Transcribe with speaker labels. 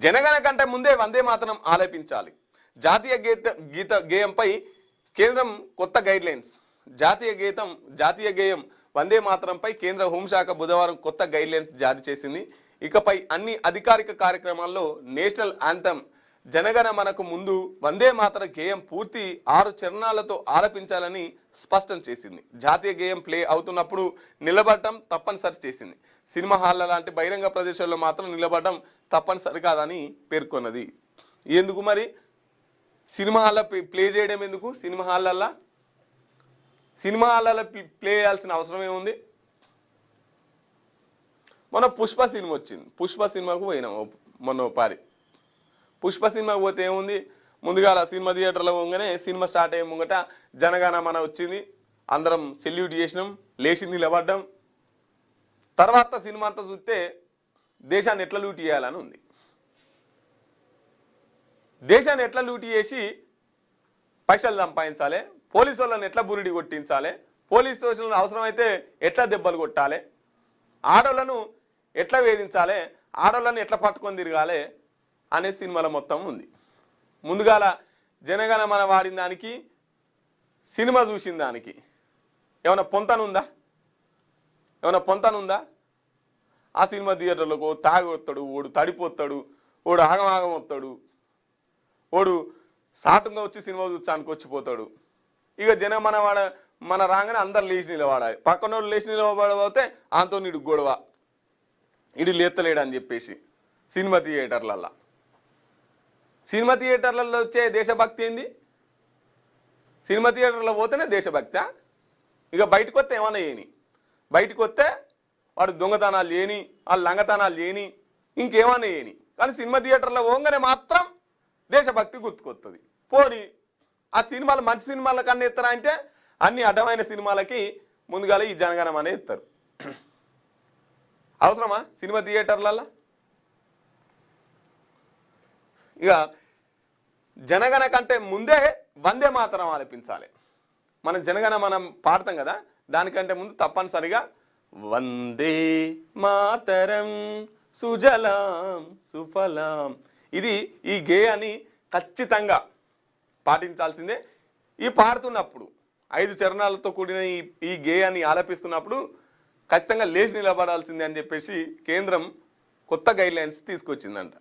Speaker 1: జనగణ కంటే ముందే వందే మాతరం ఆలపించాలి. జాతీయ గేయంపై కేంద్రం కొత్త గైడ్లైన్స్. జాతీయ గేయం వందే మాతరంపై కేంద్ర హోంశాఖ బుధవారం కొత్త గైడ్లైన్స్ జారీ చేసింది. ఇకపై అన్ని అధికారిక కార్యక్రమాల్లో నేషనల్ యాంథమ్ జనగణ మనకు ముందు వందే మాతర గేయం పూర్తి 6 చరణాలతో ఆలపించాలని స్పష్టం చేసింది. జాతీయ గేయం ప్లే అవుతున్నప్పుడు నిలబడటం తప్పనిసరి చేసింది. సినిమా హాల్ల లాంటి బహిరంగ ప్రదేశాల్లో మాత్రం నిలబడటం తప్పనిసరి కాదని పేర్కొన్నది. ఎందుకు మరి సినిమా హాల్ల ప్లే చేయడం ఎందుకు? సినిమా హాల్ల ప్లే చేయాల్సిన అవసరం ఏముంది? మొన్న పుష్ప సినిమా వచ్చింది. పుష్ప సినిమాకు పోయినాం మొన్న పారి. పుష్ప సినిమాకి పోతే ఏముంది, ముందుగా సినిమా థియేటర్లో పోగానే సినిమా స్టార్ట్ అయ్యే ముంగట జనగణ మన వచ్చింది, అందరం సెల్యూట్ చేసినాం, లేచి నిలబడ్డాం. తర్వాత సినిమా అంతా చూస్తే దేశాన్ని ఎట్లా లూటీ చేయాలని ఉంది. దేశాన్ని ఎట్లా లూటీ చేసి పైసలు సంపాదించాలి, పోలీసు వాళ్ళని ఎట్లా బురిడి కొట్టించాలి, పోలీస్ స్టేషన్లో అవసరమైతే ఎట్లా దెబ్బలు కొట్టాలి, ఆడోళ్ళను ఎట్లా వేధించాలి, ఆడోళ్ళని ఎట్లా పట్టుకొని తిరగాలి అనే సినిమాలో మొత్తం ఉంది. ముందుగాల జనగణ మన వాడిన దానికి సినిమా చూసిన దానికి ఏమైనా పొంతనుందా? ఆ సినిమా థియేటర్లకు తాగి వస్తాడు, ఓడు తడిపోతాడు, ఓడు ఆగమాగం వస్తాడు, ఓడు సాటుగా వచ్చి సినిమా చూసానికి వచ్చిపోతాడు. ఇక మన రాగానే అందరు లేచి నిలబడాలి. పక్కనోడు లేచి నిలబడబోతే ఆంతో నీడు గొడవ, ఇడు లేత్తలేడు అని చెప్పేసి సినిమా థియేటర్లలో వచ్చే దేశభక్తి ఏంది? సినిమా థియేటర్లో పోతేనే దేశభక్తి. ఇక బయటకు వస్తే ఏమన్నా చేయని, బయటకు వస్తే వాడు దొంగతనాలు చేయని, వాళ్ళు లంగతనాలు చేయని, ఇంకేమన్నా చేయని, కానీ సినిమా థియేటర్లో పోగానే మాత్రం దేశభక్తి గుర్తుకొస్తుంది. పోనీ ఆ సినిమాలు మంచి సినిమాల కన్నా ఎత్తారా అంటే అన్ని అడ్డమైన సినిమాలకి ముందుగాల ఈ జనగణం అనే ఎత్తారు. అవసరమా సినిమా థియేటర్లలో? ఇక జనగణ కంటే ముందే వందే మాతరం ఆలపించాలి. మనం జనగణ మనం పాడతాం కదా, దానికంటే ముందు తప్పనిసరిగా వందే మాతరం సుజలాం సుఫలాం, ఇది ఈ గేయాన్ని ఖచ్చితంగా పాటించాల్సిందే. ఈ పాడుతున్నప్పుడు 5 చరణాలతో కూడిన ఈ గేయాన్ని ఆలపిస్తున్నప్పుడు ఖచ్చితంగా లేచి నిలబడాల్సిందే అని చెప్పేసి కేంద్రం కొత్త గైడ్లైన్స్ తీసుకొచ్చిందంట.